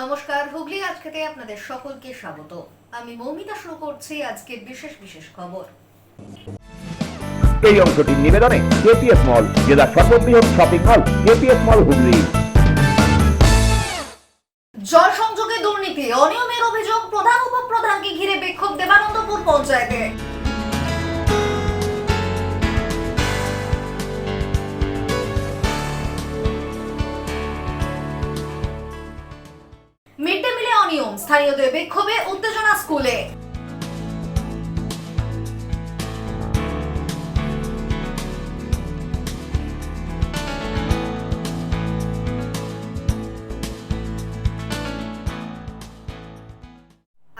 নমস্কার, হুগলি আজ থেকে আপনাদের সকলকে স্বাগত। আমি মৌমিতা শুরু করছি আজকের বিশেষ খবর। এই অংশটির নিবেদনে কেপিএস মল, জেলার সর্ববৃহৎ শপিং মল কেপিএস মল হুগলি। জল সংযোগে দুর্নীতি, অনিয়মের অভিযোগ প্রধান উপপ্রধানকে ঘিরে বিক্ষোভ দেবানন্দপুর পঞ্চায়েতে। মিড ডে মিলে অনিয়ম, স্থানীয়দের বিক্ষোভে উত্তেজনা স্কুলে।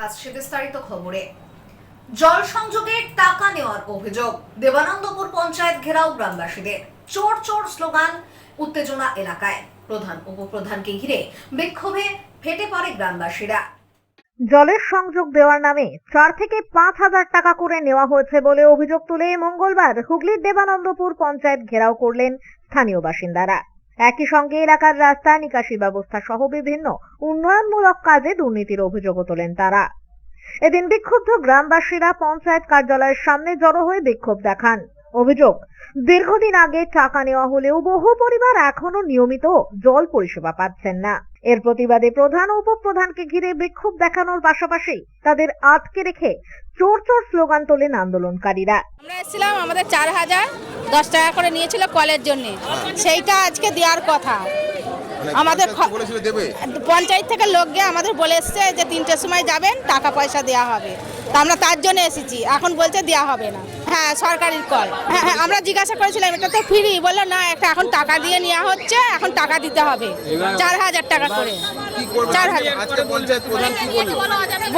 আসছে বিস্তারিত খবরে। জল সংযোগের টাকা নেওয়ার অভিযোগ, দেবানন্দপুর পঞ্চায়েত ঘেরাও গ্রামবাসীদের। চোর চোর স্লোগান, উত্তেজনা এলাকায়। প্রধান উপপ্রধানকে ঘিরে বিক্ষোভে ফেটে পড়ে গ্রামবাসীরা। জলের সংযোগ দেওয়ার নামে 4 থেকে 5,000 টাকা করে নেওয়া হয়েছে বলে অভিযোগ তুলে মঙ্গলবার হুগলির দেবানন্দপুর পঞ্চায়েত ঘেরাও করলেন স্থানীয় বাসিন্দারা। একই সঙ্গে এলাকার রাস্তা, নিকাশি ব্যবস্থা সহ বিভিন্ন উন্নয়নমূলক কাজে দুর্নীতির অভিযোগও তোলেন তারা। এদিন বিক্ষুব্ধ গ্রামবাসীরা পঞ্চায়েত কার্যালয়ের সামনে জড়ো হয়ে বিক্ষোভ দেখান। অভিযোগ, দীর্ঘদিন আগে টাকা নেওয়া হলেও বহু পরিবার এখনো নিয়মিত জল পরিষেবা পাচ্ছেন না। এর প্রতিবাদে প্রধান ও উপপ্রধানকে ঘিরে বিক্ষোভ দেখানোর পাশাপাশি তাদের আটকে রেখে চোর চোর স্লোগান তোলেন আন্দোলনকারীরা। আমরা এসেছিলাম, আমাদের 4,010 টাকা করে নিয়েছিল কলের জন্য, সেইটা আজকে দেওয়ার কথা। আমাদের পঞ্চায়েত থেকে লোক গিয়ে আমাদের বলে এসছে যে 3টের সময় যাবেন, টাকা পয়সা দেওয়া হবে। তা আমরা তার জন্য এসেছি, এখন বলছে দেওয়া হবে না। হ্যাঁ, সরকারি কল। হ্যাঁ, আমরা জিজ্ঞাসা করেছিলাম এটা তো ফ্রি, বললো না, একটা এখন টাকা দিয়ে নেওয়া হচ্ছে, এখন টাকা দিতে হবে 4,000 টাকা করে। 4,000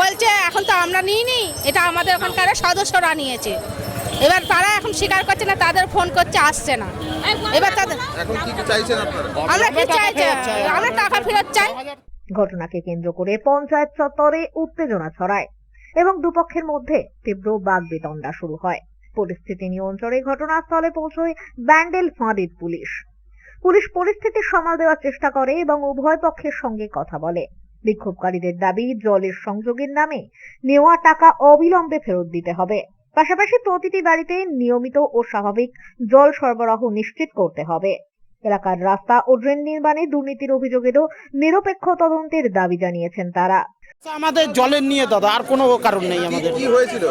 বলছে এখন তো আমরা নিইনি, এটা আমাদের ওখানকার সদস্যরা নিয়েছে। এবার তারা এখন স্বীকার করছে না, তাদের ফোন করছে, আসছে না। এবার তাদের আমরা কি চাইছি? আমরা টাকা ফেরত চাই। ঘটনাকে কেন্দ্র করে পঞ্চায়েত চত্বরে উত্তেজনা ছড়ায় এবং দুপক্ষের মধ্যে তীব্র বাগবিতণ্ডা শুরু হয়। পরিস্থিতি নিয়ন্ত্রণে ঘটনাস্থলে পৌঁছয় ব্যান্ডেল ফাঁড়ির পুলিশ। পরিস্থিতি সামাল দেওয়ার চেষ্টা করে এবং উভয় পক্ষের সঙ্গে কথা বলে। বিক্ষোভকারীদের দাবি, জলের সংযোগের নামে নেওয়া টাকা অবিলম্বে ফেরত দিতে হবে। পাশাপাশি প্রতিটি বাড়িতে নিয়মিত ও স্বাভাবিক জল সরবরাহ নিশ্চিত করতে হবে। এলাকার রাস্তা ও ড্রেন নির্মাণে দুর্নীতির অভিযোগেরও নিরপেক্ষ তদন্তের দাবি জানিয়েছেন তারা। আমাদের জলের নিয়ে দাদা আর কোনো কারণ নেই। আমাদের কি হয়েছিল,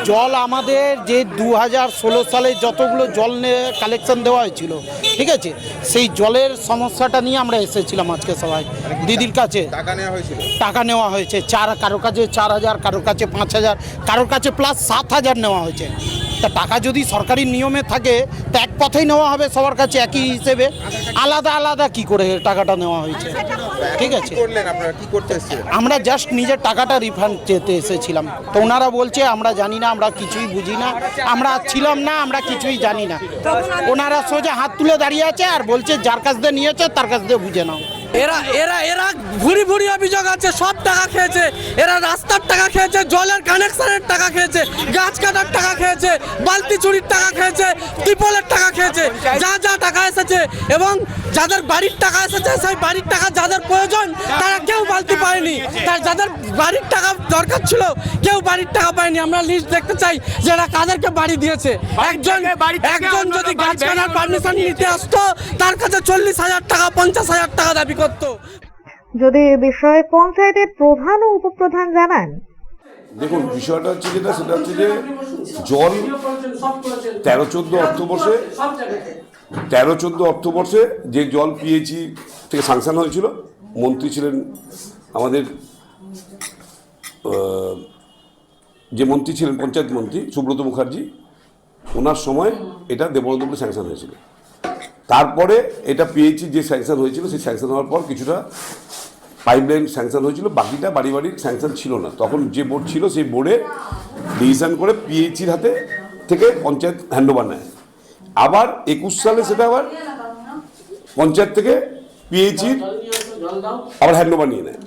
জল আমাদের যে 2016 সালে যতগুলো জল নিয়ে কালেকশন দেওয়া হয়েছিল, ঠিক আছে, সেই জলের সমস্যাটা নিয়ে আমরা এসেছিলাম আজকে সবাই দিদির কাছে। টাকা নেওয়া হয়েছে কারোর কাছে 4,000, কারোর কাছে 5,000, কারোর কাছে প্লাস 7,000 নেওয়া হয়েছে। তা টাকা যদি সরকারি নিয়মে থাকে তা এক পথেই নেওয়া হবে সবার কাছে একই হিসেবে, আলাদা আলাদা কি করে টাকাটা নেওয়া হয়েছে, ঠিক আছে। আমরা জাস্ট নিজের টাকাটা রিফান্ড চেতে এসেছিলাম। তো ওনারা বলছে আমরা জানি না, আমরা কিছুই বুঝি না, আমরা ছিলাম না, আমরা কিছুই জানি না। ওনারা সোজা হাত তুলে দাঁড়িয়ে আছে আর বলছে যার কাছ দিয়ে নিয়েছে তার কাছ দিয়ে বুঝে নাও। এরা ভুরি ভুরি অভিযোগ আছে, সব টাকা খেয়েছে। এরা রাস্তার টাকা খেয়েছে, জলের কানেকশনের টাকা খেয়েছে, গাছ কাটার টাকা খেয়েছে, বালতি চুরির টাকা খেয়েছে, ত্রিপলের টাকা খেয়েছে। যা টাকা এসেছে এবং যাদের বাড়ির টাকা এসেছে, সেই বাড়ির টাকা যাদের প্রয়োজন তারা কেউ বালতি পায়নি। তার যাদের বাড়ির টাকা দরকার ছিল কেউ বাড়ির টাকা পায়নি। আমরা লিস্ট দেখতে চাই যে এরা কাদেরকে বাড়ি দিয়েছে। একজন যদি গাছ কাটার পারমিশন নিতে আসতো তার কাছে 40,000 টাকা, 50,000 টাকা দাবি করতো। যদি এ বিষয়ে পঞ্চায়েতের প্রধান ও উপপ্রধান জানান। দেখুন, বিষয়টা হচ্ছে সেটা হচ্ছে যে জল 13-14 অর্থবর্ষে যে জল পিএইচই থেকে স্যাংশন হয়েছিল, মন্ত্রী ছিলেন আমাদের যে মন্ত্রী ছিলেন পঞ্চায়েত মন্ত্রী সুব্রত মুখার্জি, ওনার সময় এটা দেবানন্দপুরে স্যাংশন হয়েছিল। তারপরে এটা পিএইচই যে স্যাংশন হয়েছিল, সেই স্যাংশন হওয়ার পর কিছুটা পাইপলাইন স্যাংশন হয়েছিল, বাকিটা বাড়ির স্যাংশন ছিল না। তখন যে বোর্ড ছিল সেই বোর্ডে ডিসিশন করে পিএইচির হাতে থেকে পঞ্চায়েত হ্যান্ডওভার নেয়। আবার 21 সালে সেটা আবার পঞ্চায়েত থেকে পিএইচির আবার হ্যান্ডওভার নিয়ে নেয়।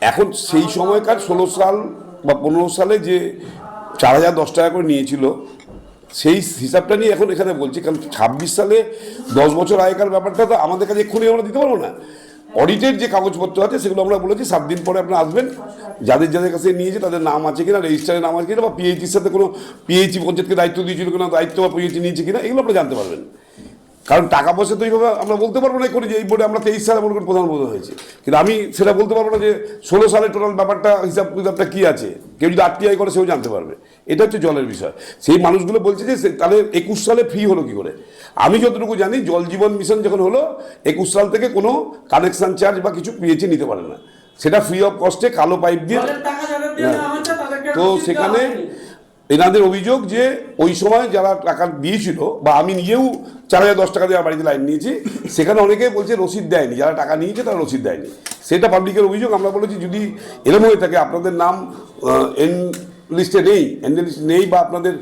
এখন সেই সময়কার 16 সাল বা 15 সালে যে 4,010 টাকা করে নিয়েছিল, সেই হিসাবটা নিয়ে এখন এখানে বলছি। কারণ 26 সালে 10 বছর আগেকার ব্যাপারটা তো আমাদের কাছে এক্ষুনি আমরা দিতে পারবো না। অডিটের যে কাগজপত্র আছে সেগুলো আমরা বলেছি 7 দিন পরে আপনারা আসবেন, যাদের যাদের কাছে নিয়েছে তাদের নাম আছে কিনা, রেজিস্টারে নাম আছে কিনা, বা পিএইচির সাথে কোনো পিএইচি পঞ্চায়েতকে দায়িত্ব দিয়েছিল কিনা, দায়িত্ব বা পিএইচি নিয়েছে কিনা, এগুলো আপনারা জানতে পারবেন। কারণ টাকা পয়সা তো এইভাবে আমরা বলতে পারবো না করি যে এই বোর্ডে আমরা 23 সালে মনে করি প্রধান প্রধান হয়েছে, কিন্তু আমি সেটা বলতে পারবো না যে 16 সালে টোটাল ব্যাপারটা হিসাব কিতাবটা কী আছে। কেউ যদি আরটিআই করে সেও জানতে পারবে। এটা হচ্ছে জলের বিষয়। সেই মানুষগুলো বলছে যে তাহলে 21 সালে ফ্রি হলো কী করে। আমি যতটুকু জানি জল জীবন মিশন যখন হলো 21 সাল থেকে কোনো কানেকশন চার্জ বা কিছু পিএইচি নিতে পারে না, সেটা ফ্রি অফ কস্টে কালো পাইপ দিয়ে। তো সেখানে এনাদের অভিযোগ যে ওই সময় যারা টাকা দিয়েছিল, বা আমি নিজেও 4010 টাকা দিয়ে বাড়িতে লাইন নিয়েছি, সেখানে অনেকে বলছে রসিদ দেয়নি, যারা টাকা নিয়েছে তারা রসিদ দেয়নি। সেটা পাবলিকের অভিযোগ। আমরা বলেছি যদি এরকম হয়ে থাকে, আপনাদের নাম লিস্টে নেই, লিস্টে নেই, বা আপনাদের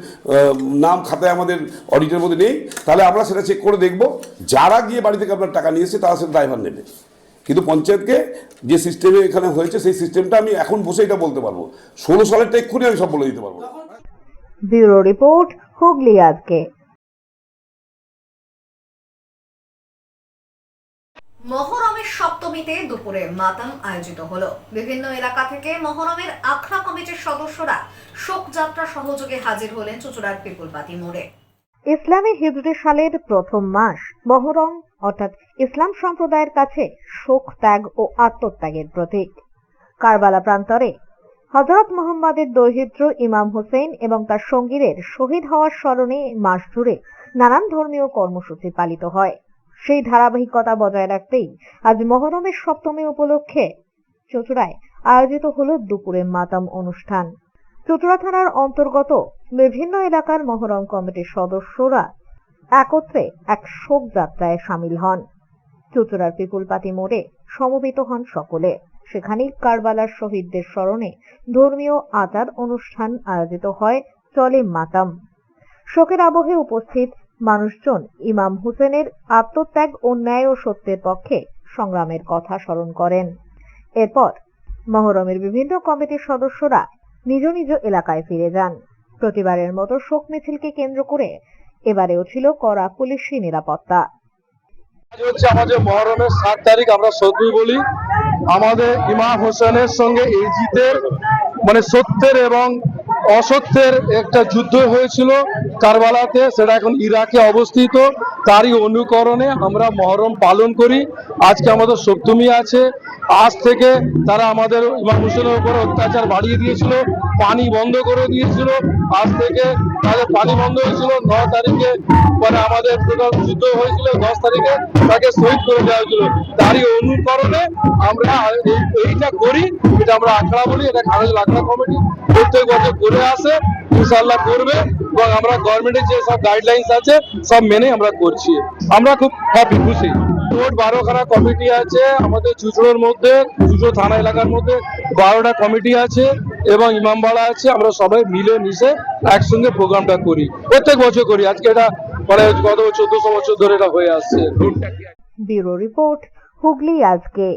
নাম খাতায় আমাদের অডিটের মধ্যে নেই, তাহলে আমরা সেটা চেক করে দেখব। যারা গিয়ে বাড়ি থেকে আপনার টাকা নিয়েছে তারা সেটা ড্রাইভার নেবে। কিন্তু পঞ্চায়েতকে যে সিস্টেমে এখানে হয়েছে সেই সিস্টেমটা আমি এখন বসে এটা বলতে পারবো। 16 সালেরটা এক্ষুনি আমি সব বলে দিতে পারবো। ব্যুরো রিপোর্ট, হুগলি আজকে। মহরমের সপ্তমীতে দুপুরে মাতাম আয়োজিত হলো। বিভিন্ন এলাকা থেকে মহরমের আখড়া কমিটির সদস্যরা শোকযাত্রা সহযোগে হাজির হলেন চুঁচুড়ার পিপুলপাতি মোড়ে। ইসলামী হিজরি সালের প্রথম মাস মহরম অর্থাৎ ইসলাম সম্প্রদায়ের কাছে শোক, ত্যাগ ও আত্মত্যাগের প্রতীক। কারবালা প্রান্তরে হযরত মুহাম্মদের দৌহিত্র ইমাম হোসেন এবং তার সঙ্গীদের শহীদ হওয়ার স্মরণে মাস জুড়ে নানান ধর্মীয় কর্মসূচি পালিত হয়। সেই ধারাবাহিকতা বজায় রাখতেই আজ মহরমের সপ্তমী উপলক্ষে চুঁচুড়ায় আয়োজিত হলো দুপুরে মাতাম অনুষ্ঠান। চুঁচুড়া থানার অন্তর্গত বিভিন্ন এলাকার মহরম কমিটির সদস্যরা একত্রে এক শোক যাত্রায় সামিল হন। চুঁচুড়ার পিপুলপাতি মোড়ে সমবেত হন সকলে। সেখানেই কারবালার শহীদদের স্মরণে ধর্মীয় আচার অনুষ্ঠান আয়োজিত হয়, চলে মাতাম। শোকের আবহে উপস্থিত মানুষজন ইমাম হোসেনের আত্মত্যাগ, অন্যায় ও সত্যের পক্ষে সংগ্রামের কথা স্মরণ করেন। এরপর মহরমের বিভিন্ন কমিটির সদস্যরা নিজ নিজ এলাকায় ফিরে যান। প্রতিবারের মতো শোক মিছিলকে কেন্দ্র করে এবারেও ছিল কড়া পুলিশি নিরাপত্তা। আজ হচ্ছে আমাদের মহরমের 7 তারিখ, আমরা সত্যি বলি আমাদের ইমাম হোসেনের সঙ্গে এই জিতের মানে সত্যের এবং অসত্যের একটা যুদ্ধ হয়েছিল কারবালাতে, সেটা এখন ইরাকে অবস্থিত। তারই অনুকরণে আমরা মহরম পালন করি। আজকে আমাদের সপ্তমী আছে। আজ থেকে তারা আমাদের ইমাম হোসেনের উপর অত্যাচার বাড়িয়ে দিয়েছিল, পানি বন্ধ করে দিয়েছিল। আজ থেকে তাদের পানি বন্ধ হয়েছিল। 9 তারিখে মানে আমাদের যুদ্ধ হয়েছিল, 10 তারিখে তাকে শহীদ করে দেওয়া হয়েছিল। তারই অনুকরণে আমরা এইটা করি, এটা আমরা আখড়া বলি। এটা খারেজ আখড়া কমিটি প্রত্যেক বছর করে আসে, ইনশাআল্লাহ করবে, এবং আমরা গভর্নমেন্টের যে সব গাইডলাইন্স আছে সব মেনে আমরা করছি। আমরা খুব হ্যাপি, খুশি। মোট 12খানা কমিটি আছে আমাদের চুঁচুড়ার মধ্যে। চুঁচুড়া থানা এলাকার মধ্যে 12টা কমিটি আছে এবং ইমামবাড়া আছে। আমরা সবাই মিলে মিশে একসঙ্গে প্রোগ্রামটা করি, প্রত্যেক বছর করি। আজকে এটা মানে গত 1400 বছর ধরে এটা হয়ে আসছে। ব্যুরো রিপোর্ট, হুগলি আজকে।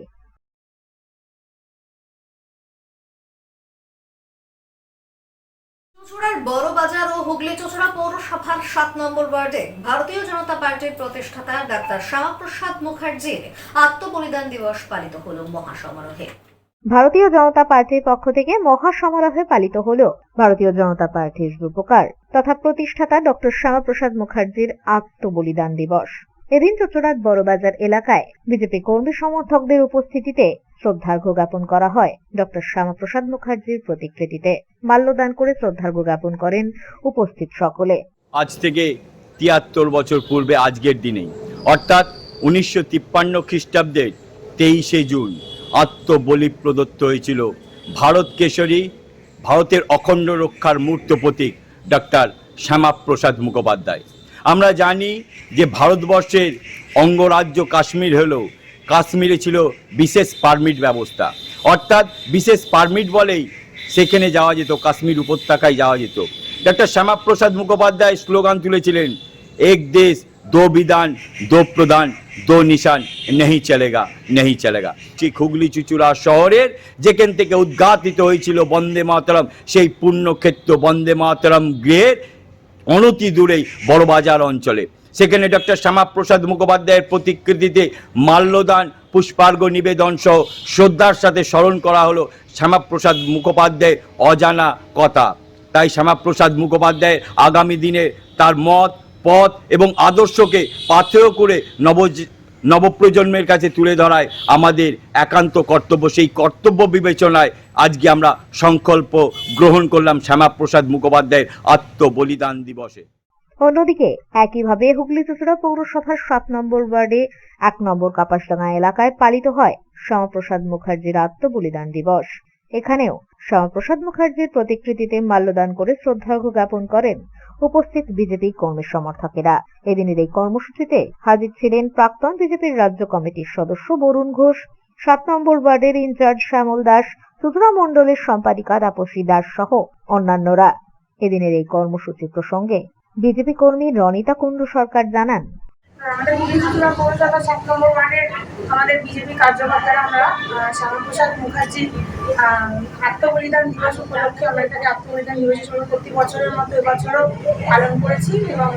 চুঁচুড়ার বড় বাজার ও হুগলি চুঁচুড়া পৌরসভার 7 নম্বর ওয়ার্ডে ভারতীয় জনতা পার্টির প্রতিষ্ঠাতা ডাক্তার শ্যামাপ্রসাদ মুখার্জির আত্মবলিদান দিবস পালিত হলো মহাসমারোহে। ভারতীয় জনতা পার্টির পক্ষ থেকে মহাসমারোহে পালিত হল ভারতীয় জনতা পার্টির রূপকার তথা প্রতিষ্ঠাতা ডক্টর শ্যামাপ্রসাদ মুখার্জির আত্মবলিদান দিবস। এদিন চুঁচুড়ার বড়বাজার এলাকায় বিজেপি কর্মী সমর্থকদের উপস্থিতিতে শ্রদ্ধার্ঘ্য জ্ঞাপন করা হয় ডক্টর শ্যামাপ্রসাদ মুখার্জির প্রতিকৃতিতে। মাল্যদান করে শ্রদ্ধার্ঘ্য জ্ঞাপন করেন উপস্থিত সকলে। আজ থেকে 73 বছর পূর্বে আজকের দিনেই অর্থাৎ 1953 খ্রিস্টাব্দের 23শে জুন আত্মবলি প্রদত্ত হয়েছিল ভারত কেশরী, ভারতের অখণ্ড রক্ষার মূর্ত প্রতীক ডক্টর শ্যামাপ্রসাদ মুখোপাধ্যায়। আমরা জানি যে ভারতবর্ষের অঙ্গরাজ্য কাশ্মীর হলেও কাশ্মীরে ছিল বিশেষ পারমিট ব্যবস্থা, অর্থাৎ বিশেষ পারমিট বলেই সেখানে যাওয়া যেত, কাশ্মীর উপত্যকায় যাওয়া যেত। ডক্টর শ্যামাপ্রসাদ মুখোপাধ্যায় স্লোগান তুলেছিলেন, এক দেশ দো বিধান দো প্রধান দো নিশান নেই চলেগা নেই চলেগা। ঠিক হুগলি চুঁচুড়া শহরের যেখান থেকে উদ্ঘাটিত হয়েছিল বন্দে মাতরম, সেই পুণ্যক্ষেত্র বন্দে মাতরম গৃহের অনতি দূরেই বড়বাজার অঞ্চলে সেখানে ডক্টর শ্যামাপ্রসাদ মুখোপাধ্যায়ের প্রতিকৃতিতে মাল্যদান, পুষ্পার্ঘ্য নিবেদন সহ শ্রদ্ধার সাথে স্মরণ করা হলো শ্যামাপ্রসাদ মুখোপাধ্যায়ের অজানা কথা। তাই শ্যামাপ্রসাদ মুখোপাধ্যায়ের আগামী দিনে তার মত, পথ এবং আদর্শকে পাথেয় করে নবপ্রজন্মের কাছে তুলে ধরায় আমাদের একান্ত কর্তব্য। সেই কর্তব্য বিবেচনায় আজকে আমরা সংকল্প গ্রহণ করলাম শ্যামাপ্রসাদ মুখোপাধ্যায়ের আত্মবলিদান দিবসে। অন্যদিকে একইভাবে হুগলি চুঁচুড়া পৌরসভার 7 নম্বর ওয়ার্ডে 1 নম্বর কাপাসডাঙ্গা এলাকায় পালিত হয় শ্যামাপ্রসাদ মুখার্জির আত্মবলিদান দিবস। এখানেও শ্যামাপ্রসাদ মুখার্জির প্রতিকৃতিতে মাল্যদান করে শ্রদ্ধার্ঘ্য জ্ঞাপন করেন উপস্থিত বিজেপি কর্মী সমর্থকেরা। এদিনের এই কর্মসূচিতে হাজির ছিলেন প্রাক্তন বিজেপির রাজ্য কমিটির সদস্য বরুণ ঘোষ, 7 নম্বর ওয়ার্ডের ইনচার্জ শ্যামল দাস, চুঁচুড়া মণ্ডলের সম্পাদিকা তাপসী দাস সহ অন্যান্যরা। এদিনের এই কর্মসূচি প্রসঙ্গে বিজেপি কর্মী রনিতা কুণ্ডু সরকার জানান, আমাদের হুগলি চুঁচুড়া পৌরসভা 7 নম্বর ওয়ার্ডের আমাদের বিজেপি কার্যকর্তারা আমরা শ্যামাপ্রসাদ মুখার্জির আত্মবলিদান দিবস উপলক্ষে আমরা এটাকে আত্মবলিদান দিবস হিসেবে প্রতি বছরের মতো এবছরও পালন করেছি এবং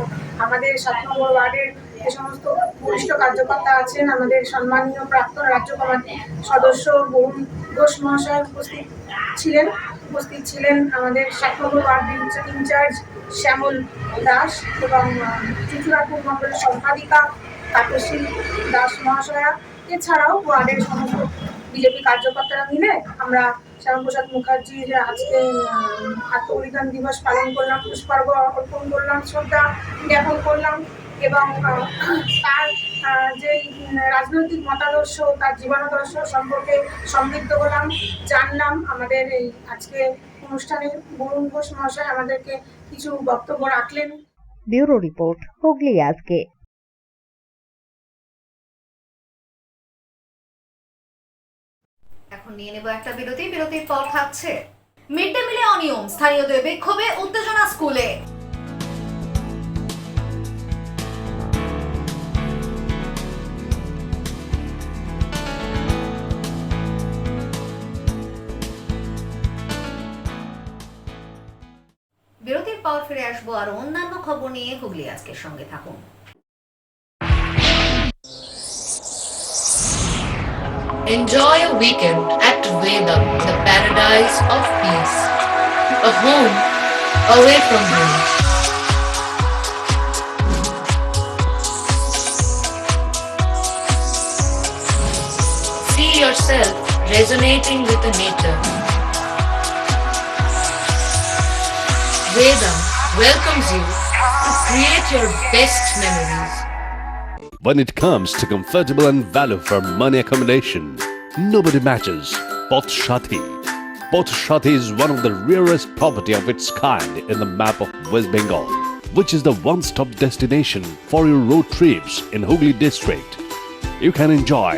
আমাদের 7 নম্বর ওয়ার্ডের যে সমস্ত বরিষ্ঠ কার্যকর্তা আছেন, আমাদের সম্মানীয় প্রাক্তন রাজ্য কমিটি সদস্য বরুণ ঘোষ মহাশয় উপস্থিত ছিলেন আমাদের 7 নম্বর ওয়ার্ডের ইনচার্জ শ্যামল দাস এবং চুঁচুড়া মণ্ডলের সম্পাদিকা তাপসী দাস মহাশয়া, এছাড়াও ওয়ার্ডের সমস্ত বিজেপি কার্যকর্তারা মিলে আমরা শ্যামাপ্রসাদ মুখার্জির আজকে আত্মবলিদান দিবস পালন করলাম, পুষ্পার্ঘ্য অর্পণ করলাম, শ্রদ্ধা জ্ঞাপন করলাম এবং তার যে রাজনৈতিক মতাদর্শ, তার জীবনাদর্শ সম্পর্কে সমৃদ্ধ হলাম, জানলাম। আমাদের এই আজকে অনুষ্ঠানে বরুণ ঘোষ মহাশয় আমাদেরকে কিছু বক্তব্য রাখলেন। ব্যুরো রিপোর্ট, হুগলি আজকে। এখন নিয়ে নেব একটা বিরতি। বিরতির পর থাকছে মিড ডে মিলে অনিয়ম, স্থানীয়দের বিক্ষোভে উত্তেজনা স্কুলে। বিরতির পর ফিরে আসবো আর অন্যান্য খবর নিয়ে। হুগলি আজকের সঙ্গে থাকুন। Enjoy a weekend at Vedam, the paradise of peace. A home away from home. See yourself resonating with the nature. Vedam welcomes you to create your best memories. When it comes to comfortable and value for money accommodation, nobody matches Poth Shati. Poth Shati is one of the rarest property of its kind in the map of West Bengal, which is the one-stop destination for your road trips in Hooghly district. You can enjoy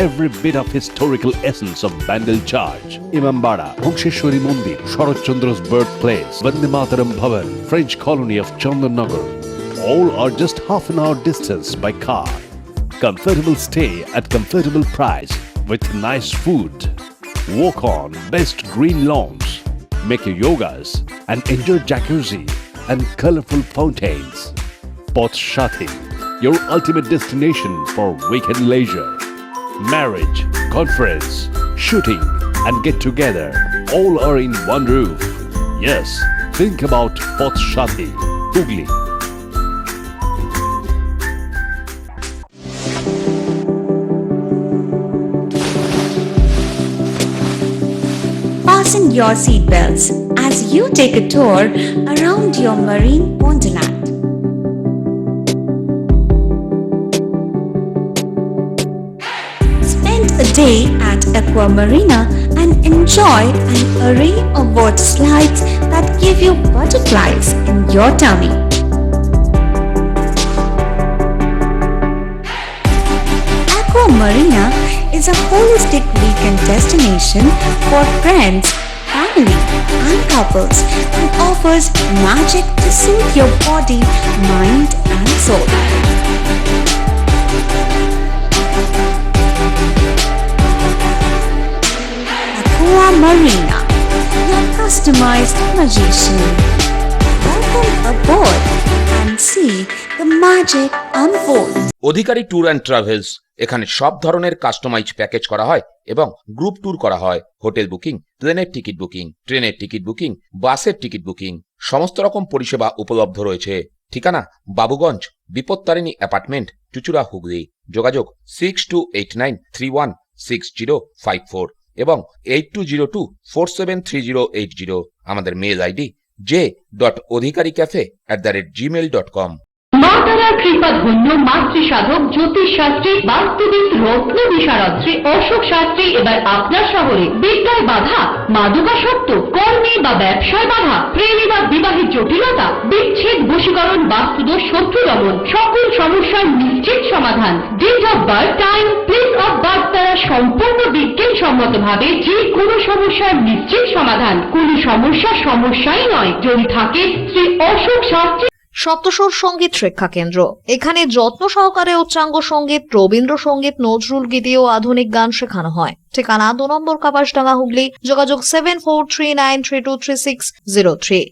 every bit of historical essence of Bandel Charge, Imambara, Bhongsheshwari Mandir, Sharat Chandra's birthplace, Vande Mataram Bhavan, French colony of Chandannagar. All are just half an hour distance by car. Comfortable stay at comfortable price with nice food. Walk on best green lawns, make your yogas and enjoy jacuzzi and colorful fountains. Poth Shati, your ultimate destination for weekend leisure. Marriage, conference, shooting and get together all are in one roof. Yes, think about Poth Shati, Hooghly. Fasten your seatbelts as you take a tour around your marine wonderland. Spend a day at Aqua Marina and enjoy an array of water slides that give you butterflies in your tummy. Aqua Marina is a holistic weekend destination for friends, family, and couples and offers magic to soothe your body, mind, and soul. Aqua Marina, your customized magician. Welcome aboard and see the the magic unfolds. Adhikari tour and travels, এখানে সব ধরনের customise package করা হয় এবং group tour করা হয়। Hotel booking, প্লেনের ticket booking, ট্রেনের টিকিট বুকিং, বাসের টিকিট বুকিং, সমস্ত রকম পরিষেবা উপলব্ধ রয়েছে। ঠিকানা বাবুগঞ্জ, বিপত্তারিণী অ্যাপার্টমেন্ট, চুচুড়া, হুগলি। যোগাযোগ 6289316054 এবং 8202473080। আমাদের মেল আইডি j.odhikaricafe@gmail.com। মা তারার কৃপা ধন্য মাতৃ সাধক জ্যোতিষ শাস্ত্রী, বাস্তুবিদ, রত্ন বিশারদ্রী অশোক শাস্ত্রী এবার আপনার শহরে। বিদ্যায় বাধা, মাদকাসক্ত, কর্মে বা ব্যবসায় বাধা, প্রেমে বা বিবাহের জটিলতা, বিচ্ছেদ, বশীকরণ, বাস্তুদোষ, শত্রু দমন, সকল সমস্যার নিশ্চিত সমাধান। Date of birth, time, place of birth দ্বারা সম্পূর্ণ বিজ্ঞানসম্মত ভাবে যে কোনো সমস্যার নিশ্চিত সমাধান। কোনো সমস্যাই নয় যদি থাকে শ্রী অশোক শাস্ত্রী। সপ্তস্বর সঙ্গীত শিক্ষা কেন্দ্র। এখানে যত্ন সহকারে উচ্চাঙ্গ সঙ্গীত, রবীন্দ্রসঙ্গীত, নজরুল গীতি ও আধুনিক গান শেখানো হয়। ঠিকানা 2 নম্বর কাপাসডাঙ্গা, হুগলি। যোগাযোগ 7439323603।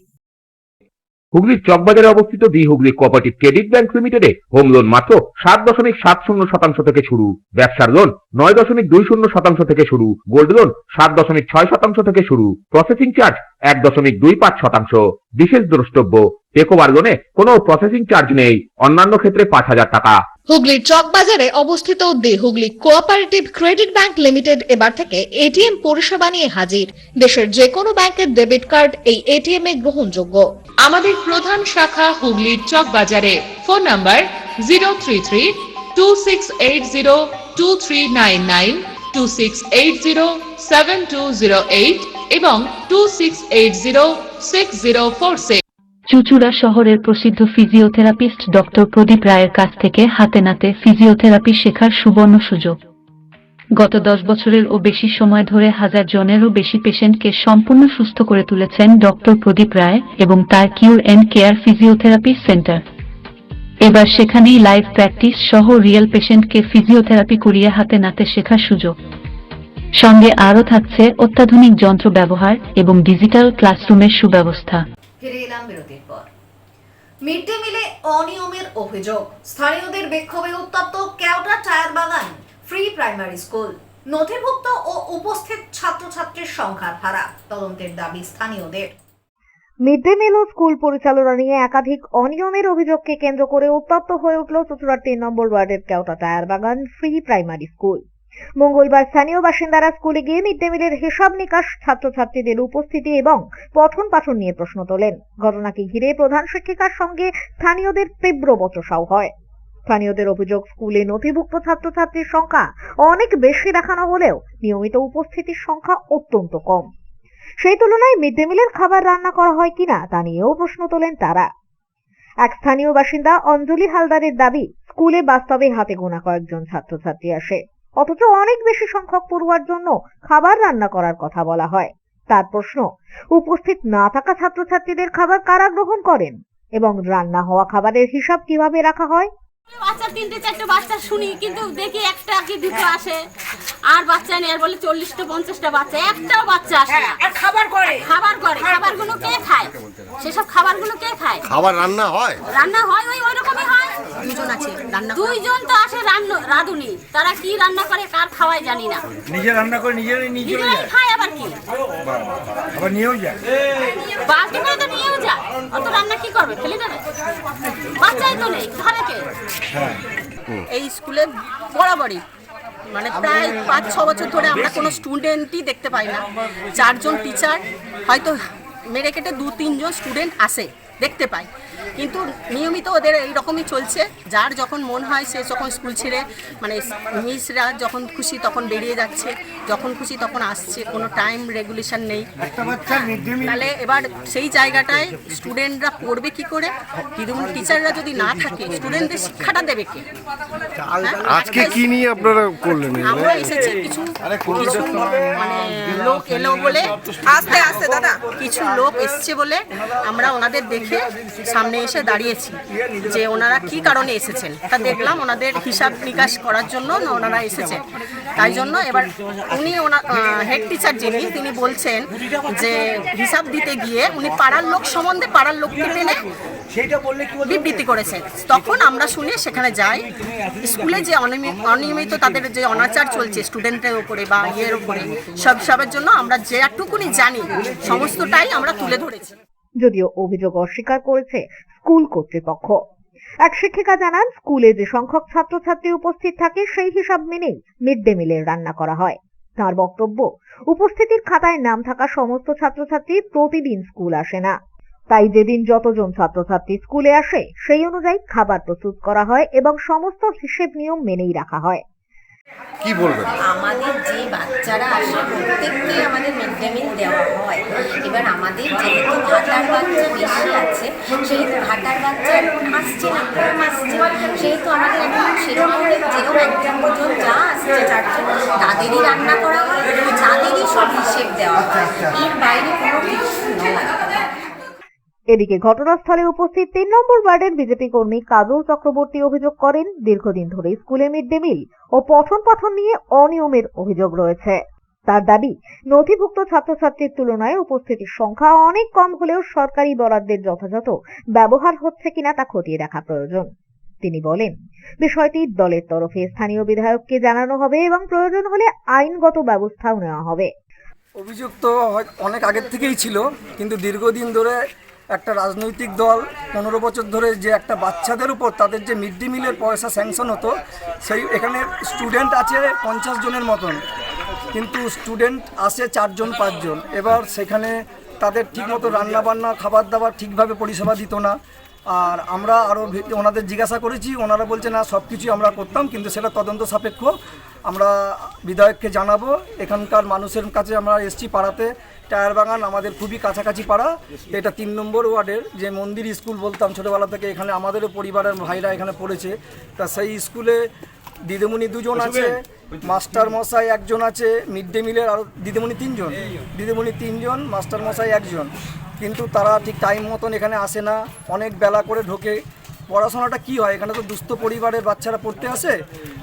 হুগলির চকবাজারে অবস্থিত the Hooghly cooperative credit bank লিমিটেডে হোম লোন মাত্র 7.70% থেকে শুরু। ব্যবসার লোন 9.20% থেকে শুরু। গোল্ড লোন 7.6% থেকে শুরু। Processing charge 1.25%। বিশেষ দ্রষ্টব্য, টেকওভার লোনে কোনো প্রসেসিং চার্জ নেই। অন্যান্য ক্ষেত্রে 5,000 টাকা। হুগলির চকবাজারে অবস্থিত the Hooghly cooperative credit bank limited এবার থেকে এটিএম পরিষেবা নিয়ে হাজির। দেশের যে কোনো ব্যাংকের ডেবিট কার্ড এই এটিএম এ গ্রহণযোগ্য। আমাদের প্রধান শাখা হুগলির চক বাজারে। ফোন নাম্বার 033-2680-2399, 2680-7208 এবং 2680-6046। চুচুড়া শহরের প্রসিদ্ধ ফিজিওথেরাপিস্ট ডক্টর প্রদীপ রায়ের কাছ থেকে হাতে নাতে ফিজিওথেরাপি শেখার সুবর্ণ সুযোগ। গত 10 বছরের ও বেশি সময় ধরে 1000 জনেরও বেশি পেশেন্টকে সম্পূর্ণ সুস্থ করে তুলেছেন ডক্টর প্রদীপ রায় এবং তার কিউর এন্ড কেয়ার ফিজিওথেরাপি সেন্টার। এবার সেখানেই লাইভ প্র্যাকটিস সহ রিয়েল পেশেন্টকে ফিজিওথেরাপি করিয়ে হাতে নাতে শেখার সুযোগ। সঙ্গে আরও থাকছে অত্যাধুনিক যন্ত্র ব্যবহার এবং ডিজিটাল ক্লাসরুমের সুব্যবস্থা। ফিরে এলাম বিরতির পর। মিড ডে মিলে অনিয়মের অভিযোগ, স্থানীয়দের বিক্ষোভে উত্তপ্ত কেওটা টায়ার বাগান ফ্রি প্রাইমারি স্কুল। নথিভুক্ত ও উপস্থিত ছাত্রছাত্রীর সংখ্যার হারা, তদন্তের দাবি স্থানীয়দের। মিড ডে মিল ও স্কুল পরিচালনা নিয়ে একাধিক অনিয়মের অভিযোগকে কেন্দ্র করে উত্তপ্ত হয়ে উঠল চুচুড়ার 3 নম্বর ওয়ার্ডের কেওটা টায়ার বাগান ফ্রি প্রাইমারি স্কুল। মঙ্গলবার স্থানীয় বাসিন্দারা স্কুলে গিয়ে মিড ডে মিলের হিসাব নিকাশ, ছাত্রছাত্রীদের উপস্থিতি এবং পঠন পাঠন নিয়ে প্রশ্ন তোলেন। ঘটনাকে ঘিরে প্রধান শিক্ষিকার সঙ্গে স্থানীয়দের তীব্র বচসাও হয়। স্থানীয়দের অভিযোগ, স্কুলে নথিভুক্ত ছাত্রছাত্রীর সংখ্যা অনেক বেশি দেখানো হলেও নিয়মিত উপস্থিতির সংখ্যা অত্যন্ত কম। সেই তুলনায় মিড ডে মিলের খাবার রান্না করা হয় কিনা তা নিয়েও প্রশ্ন তোলেন তারা। এক স্থানীয় বাসিন্দা অঞ্জলি হালদারের দাবি, স্কুলে বাস্তবে হাতে গোনা কয়েকজন ছাত্রছাত্রী আসে, অথচ অনেক বেশি সংখ্যক পড়ুয়ার জন্য খাবার রান্না করার কথা বলা হয়। তার প্রশ্ন, উপস্থিত না থাকা ছাত্রছাত্রীদের খাবার কারা গ্রহণ করেন এবং রান্না হওয়া খাবারের হিসাব কিভাবে রাখা হয়? বাচ্চা 3-4টে বাচ্চা শুনি, কিন্তু দেখি একটা কি দুটো আসে, আর বাচ্চা নেই, আর বলে 40-50টা বাচ্চা, একটাও বাচ্চা আসে না। আর খাবার করে খাবারগুলো কে খায়? সেসব খাবারগুলো কে খায়? খাবার রান্না হয় ওই রকমই হয়। দুজন আছে রান্না, দুইজন তো আসে রাঁধুনি, তারা কি রান্না করে কার খাওয়ায় জানি না। নিজে রান্না করে নিজেরাই খায়, আবার কি আবার নিয়েও যায়, বালতি করে তো নিয়েও যায়। অত রান্না কি করবে, ফেলে দেবে? বাচ্চাই তো নেই, ঘরে কে? এই স্কুলে বরাবরই মানে প্রায় 5-6 বছর ধরে আমরা কোনো স্টুডেন্টই দেখতে পাই না। 4 জন টিচার, হয়তো মেরে কেটে 2-3 জন স্টুডেন্ট আসে দেখতে পাই, কিন্তু নিয়মিত ওদের এইরকমই চলছে। যার যখন মন হয় সে যখন স্কুল ছেড়ে, মানে মিসরা যখন খুশি তখন বেরিয়ে যাচ্ছে, যখন খুশি তখন আসছে, কোনো টাইম রেগুলেশন নেই। তাহলে এবার সেই জায়গাটায় স্টুডেন্টরা পড়বে কি করে? টিচাররা যদি না থাকে স্টুডেন্টদের শিক্ষাটা দেবে কে? আজকে কি নিয়ে আপনারা করলেন? আমরা এসেছি কিছু মানে লোক এলো বলে, আস্তে দাদা, কিছু লোক এসছে বলে আমরা ওনাদের দেখে সামনে এসে দাঁড়িয়েছি যে ওনারা কি কারণে এসেছেন, তা দেখলাম ওনাদের হিসাব নিকাশ করার জন্য ওনারা এসেছেন। তাই জন্য এবার উনি হেড টিচার যিনি তিনি বলছেন যে হিসাব দিতে গিয়ে উনি পাড়ার লোক সম্বন্ধে পাড়ার লোককে টেনে বিবৃতি করেছেন। তখন আমরা শুনে সেখানে যাই। স্কুলে যে অনিয়মিত তাদের যে অনাচার চলছে স্টুডেন্টের উপরে বা ইয়ের উপরে সবের জন্য আমরা যেটুকুনি জানি সমস্তটাই আমরা তুলে ধরেছি। যদিও অভিযোগ অস্বীকার করেছে স্কুল কর্তৃপক্ষ। এক শিক্ষিকা জানান, স্কুলে যে সংখ্যক ছাত্রছাত্রী উপস্থিত থাকে সেই হিসাব মেনেই মিড ডে মিলের রান্না করা হয়। তার বক্তব্য, উপস্থিতির খাতায় নাম থাকা সমস্ত ছাত্রছাত্রী প্রতিদিন স্কুল আসে না, তাই যেদিন যতজন ছাত্রছাত্রী স্কুলে আসে সেই অনুযায়ী খাবার প্রস্তুত করা হয় এবং সমস্ত হিসেব নিয়ম মেনেই রাখা হয়। কি বলবেন? আমাদের যে বাচ্চারা আসে প্রত্যেককে আমাদের মিড ডে মিল দেওয়া হয়। এবার আমাদের যেহেতু ঘাটার বাচ্চা বেশি আছে, সেহেতু ঘাটার বাচ্চা আসছে না, কম আসছে, সেহেতু আমাদের একদম সেরকমভাবে যেরকম একজন দুজন যা আসছে চারজন তাদেরই রান্না করা হয়, তাদেরই সব হিসেব দেওয়া হয়, এর বাইরে কোনো কিছু নয়। এদিকে ঘটনাস্থলে উপস্থিত 3 নম্বর ওয়ার্ডের বিজেপি কর্মী কাজল চক্রবর্তী অভিযোগ করেন, দীর্ঘদিন ধরে স্কুলে মিড ডে মিল ও পঠন পাঠন নিয়ে অনিয়মের অভিযোগ রয়েছে। তার দাবি, নথিভুক্ত ছাত্রছাত্রীর তুলনায় উপস্থিতির সংখ্যা অনেক কম হলেও সরকারি বরাদ্দের যথাযথ ব্যবহার হচ্ছে কিনা তা খতিয়ে দেখা প্রয়োজন। তিনি বলেন, বিষয়টি দলের তরফে স্থানীয় বিধায়ককে জানানো হবে এবং প্রয়োজন হলে আইনগত ব্যবস্থাও নেওয়া হবে। অভিযোগ তো অনেক আগের থেকেই ছিল, কিন্তু দীর্ঘদিন ধরে একটা রাজনৈতিক দল 15 বছর ধরে যে একটা বাচ্চাদের উপর তাদের যে মিড ডে মিলের পয়সা স্যাংশন হতো, সেই এখানে স্টুডেন্ট আছে 50 জনের মতন, কিন্তু স্টুডেন্ট আসে 4 জন 5 জন। এবার সেখানে তাদের ঠিকমতো রান্নাবান্না খাবার দাবার ঠিকভাবে পরিষেবা দিত না। আর আমরা আরও ওনাদের জিজ্ঞাসা করেছি, ওনারা বলছে না সব কিছুই আমরা করতাম, কিন্তু সেটা তদন্ত সাপেক্ষ, আমরা বিধায়ককে জানাবো। এখানকার মানুষের কাছে আমরা এসছি পাড়াতে, টায়ার বাগান আমাদের খুবই কাছাকাছি পাড়া, এটা 3 নম্বর ওয়ার্ডের যে মন্দির স্কুল বলতাম ছোটোবেলা থেকে, এখানে আমাদেরও পরিবারের ভাইরা এখানে পড়েছে। তা সেই স্কুলে দিদিমণি 2 জন আছে, মাস্টার মশাই 1 জন আছে, মিড ডে মিলের আরও দিদিমণি 3 জন, দিদিমণি 3 জন, মাস্টার মশাই 1 জন, কিন্তু তারা ঠিক টাইম মতন এখানে আসে না, অনেক বেলা করে ঢোকে। পড়াশোনাটা কি হয়, এখানে তো দুস্থ পরিবারের বাচ্চারা পড়তে আসে।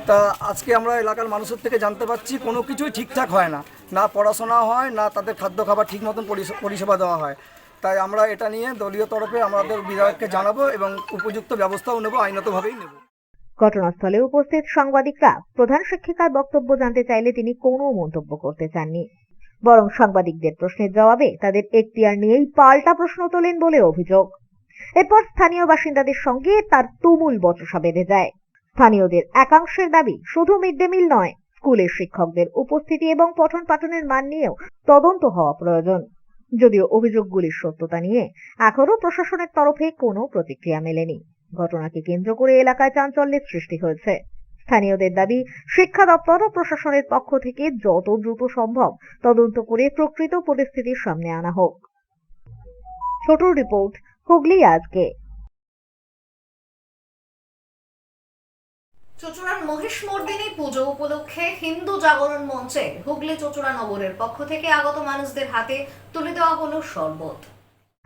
তা আজকে আমরা এলাকার মানুষের থেকে জানতে পারছি কোনো কিছুই ঠিকঠাক হয় না, না পড়াশোনা হয়, না তাদের খাদ্য খাবার ঠিক মতন পরিষেবা দেওয়া হয়। তাই আমরা এটা নিয়ে দলীয় তরফে আমাদের বিধায়ককে জানাবো এবং উপযুক্ত ব্যবস্থাও নেব, আইনতভাবেই নেব। ঘটনাস্থলে উপস্থিত সাংবাদিকরা প্রধান শিক্ষিকার বক্তব্য জানতে চাইলে তিনি কোনো মন্তব্য করতে চাননি, বরং সাংবাদিকদের প্রশ্নের জবাবে তাদের এখতিয়ার নিয়েই পাল্টা প্রশ্ন তোলেন বলে অভিযোগ। এরপর স্থানীয় বাসিন্দাদের সঙ্গে তার তুমুল বচসা বেঁধে যায়। স্থানীয়দের একাংশের দাবি, শুধু মিড ডে মিল নয়, স্কুলের শিক্ষকদের উপস্থিতি এবং পঠন পাঠনের মান নিয়েও তদন্ত হওয়া প্রয়োজন। যদিও অভিযোগগুলির সত্যতা নিয়ে এখনো প্রশাসনের তরফে কোনো প্রতিক্রিয়া মেলেনি। ঘটনাকে কেন্দ্র করে এলাকায় চাঞ্চল্যের সৃষ্টি হয়েছে। স্থানীয়দের দাবি, শিক্ষা দপ্তর ও প্রশাসনের পক্ষ থেকে যত দ্রুত সম্ভব তদন্ত করে প্রকৃত পরিস্থিতির সামনে আনা হোক। ছোট রিপোর্ট, হুগলি আজকে। চুঁচুড়ার মহিষমর্দিনী পুজো উপলক্ষে হিন্দু জাগরণ মঞ্চে হুগলি চুঁচুড়া নগরের পক্ষ থেকে আগত মানুষদের হাতে তুলে দেওয়া হলো শরবত।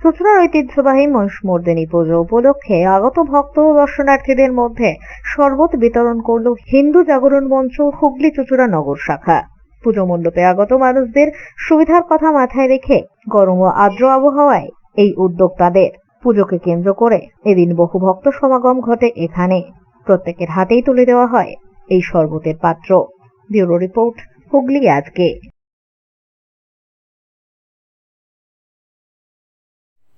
চুঁচুড়ার ঐতিহ্যবাহী মহিষমর্দিনী পুজো উপলক্ষে আগত ভক্ত ও দর্শনার্থীদের মধ্যে শরবত বিতরণ করল হিন্দু জাগরণ মঞ্চ হুগলি চুঁচুড়া নগর শাখা। পুজো মণ্ডপে আগত মানুষদের সুবিধার কথা মাথায় রেখে গরম ও আর্দ্র আবহাওয়ায় এই উদ্যোগ তাদের। পুজোকে কেন্দ্র করে এদিন বহু ভক্ত সমাগম ঘটে এখানে। প্রত্যেকের হাতেই তুলে দেওয়া হয় এই শরবতের পাত্র। ব্যুরো রিপোর্ট, হুগলি আজকে।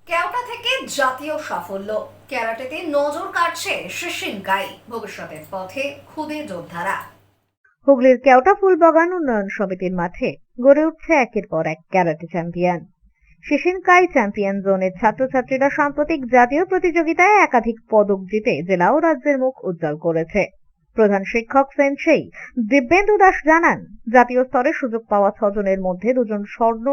কেওটা থেকে জাতীয় সাফল্য, ক্যারাটেতে নজর কাটছে শিশিন কাই, ভবিষ্যতের পথে খুদে যোদ্ধারা। হুগলির কেওটা ফুলবাগান উন্নয়ন সমিতির মাঠে গড়ে উঠছে একের পর এক ক্যারাটে চ্যাম্পিয়ন। শিশিন কাই চ্যাম্পিয়ন জোনের ছাত্রছাত্রীরা সাম্প্রতিক জাতীয় প্রতিযোগিতায় একাধিক পদক জিতে জেলা ও রাজ্যের মুখ উজ্জ্বল করেছে। প্রধান শিক্ষক সেনসেই দিব্যেন্দু দাস জানান, জাতীয় স্তরে সুযোগ পাওয়া 6 জনের মধ্যে 2 জন স্বর্ণ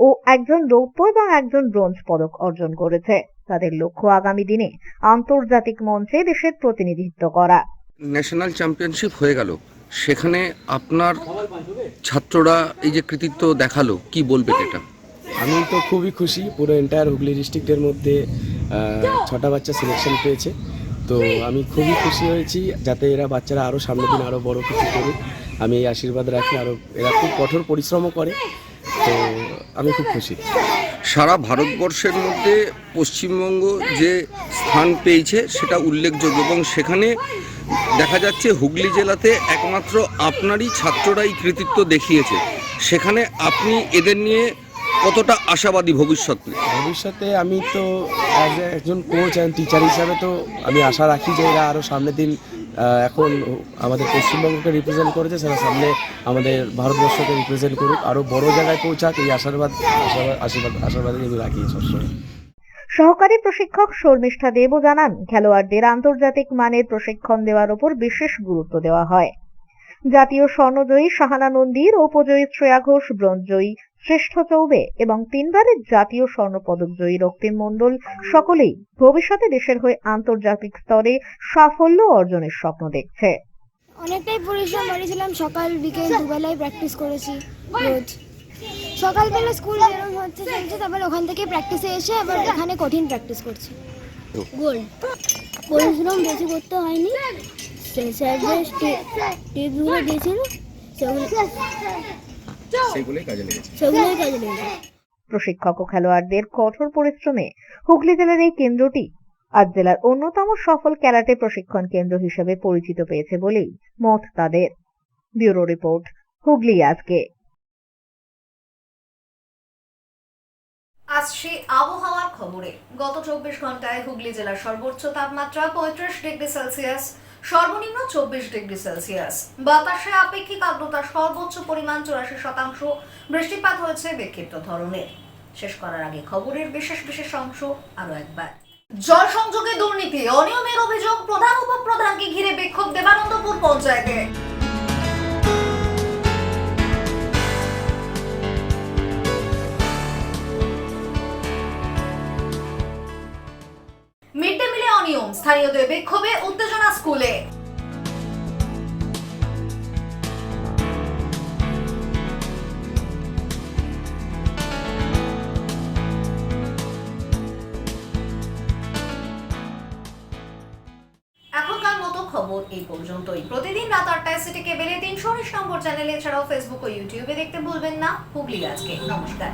ও 1 জন রৌপ্য এবং 1 জন ব্রোঞ্জ পদক অর্জন করেছে। তাদের লক্ষ্য আগামী দিনে আন্তর্জাতিক মঞ্চে দেশের প্রতিনিধিত্ব করা। ন্যাশনাল চ্যাম্পিয়নশিপ হয়ে গেল, সেখানে আপনার ছাত্ররা এই যে কৃতিত্ব দেখালো, কি বলবেন এটা? আমি তো খুবই খুশি। পুরো এন্টায়ার হুগলি ডিস্ট্রিক্টের মধ্যে 6টা বাচ্চা সিলেকশন পেয়েছে। তো তো আমি খুবই খুশি হয়েছি, যাতে এরা বাচ্চারা আরও সামনের দিন আরও বড় কিছু করুক, আমি এই আশীর্বাদ রাখি। আরও এরা খুব কঠোর পরিশ্রমও করে, তো আমি খুব খুশি। সারা ভারতবর্ষের মধ্যে পশ্চিমবঙ্গ যে স্থান পেয়েছে সেটা উল্লেখযোগ্য, এবং সেখানে দেখা যাচ্ছে হুগলি জেলাতে একমাত্র আপনারই ছাত্ররাই কৃতিত্ব দেখিয়েছে। সেখানে আপনি এদের নিয়ে কতটা আশাবাদী ভবিষ্যতে? আমি তো অ্যাজ একজন কোচ অ্যান্ড টিচার হিসাবে তো আমি আশা রাখি যে এরা আরও সামনের দিন এখন আমাদের পশ্চিমবঙ্গকে রিপ্রেজেন্ট করেছে, সেটা সামনে আমাদের ভারতবর্ষকে রিপ্রেজেন্ট করুক, আরও বড় জায়গায় পৌঁছাক, এই আশাবাদ আমি রাখি সবসময়। সহকারী প্রশিক্ষক শর্মিষ্ঠা দেবও জানান, খেলোয়াড়দের আন্তর্জাতিক মানের প্রশিক্ষণ দেওয়ার উপর বিশেষ গুরুত্ব দেওয়া হয়। জাতীয় স্বর্ণজয়ী সাহানা নন্দী, রৌপ্যজয়ী শ্রেয়া ঘোষ, ব্রোঞ্জজয়ী শ্রেষ্ঠ চৌবে এবং 3বারের জাতীয় স্বর্ণপদক জয়ী রক্তিম মণ্ডল সকলেই ভবিষ্যতে দেশের হয়ে আন্তর্জাতিক স্তরে সাফল্য অর্জনের স্বপ্ন দেখছে। অনেকটাই পরিশ্রম করেছিলাম, সকাল বিকেল দুবেলায় প্র্যাকটিস করেছি রোজ। সকালবেলা স্কুল যেরকম হচ্ছে চলছে, তারপর ওখান থেকে প্র্যাকটিসে এসে আবার এখানে কঠিন প্র্যাকটিস করছি। গোল্ড পরিশ্রম বেশি করতে হয়নি, স্যার যে টিপসগুলো দিয়েছিল সেগুলোই কাজে লেগেছে। প্রশিক্ষক ও খেলোয়াড়দের কঠোর পরিশ্রমে হুগলি জেলার এই কেন্দ্রটি আজ জেলার অন্যতম সফল ক্যারাটে প্রশিক্ষণ কেন্দ্র হিসেবে পরিচিত পেয়েছে বলেই মত তাদের। ব্যুরো রিপোর্ট, হুগলি আজকে। আসছে আবহাওয়ার খবরে। গত 24 ঘন্টায় হুগলি জেলার সর্বোচ্চ তাপমাত্রা 35 ডিগ্রি সেলসিয়াস, সর্বনিম্ন 24 ডিগ্রি সেলসিয়াস। বাতাসে আপেক্ষিক আর্দ্রতা সর্বোচ্চ পরিমাণ 84%। বৃষ্টিপাত হয়েছে বিক্ষিপ্ত ধরনের। শেষ করার আগে খবরের বিশেষ অংশ আরো একবার। জল সংযোগে দুর্নীতি, অনিয়মের অভিযোগ, প্রধান উপপ্রধানকে ঘিরে বিক্ষোভ দেবানন্দপুর পঞ্চায়েতে। মিড ডে মিলে অনিয়ম, স্থানীয়দের বিক্ষোভে উত্তেজনা স্কুলে। এখনকার মতো খবর এই পর্যন্তই। প্রতিদিন রাত 8টায় সিটি কেবেলে 319 নম্বর চ্যানেলে, এছাড়াও ফেসবুক ও ইউটিউবে দেখতে ভুলবেন না হুগলি আজকে। নমস্কার।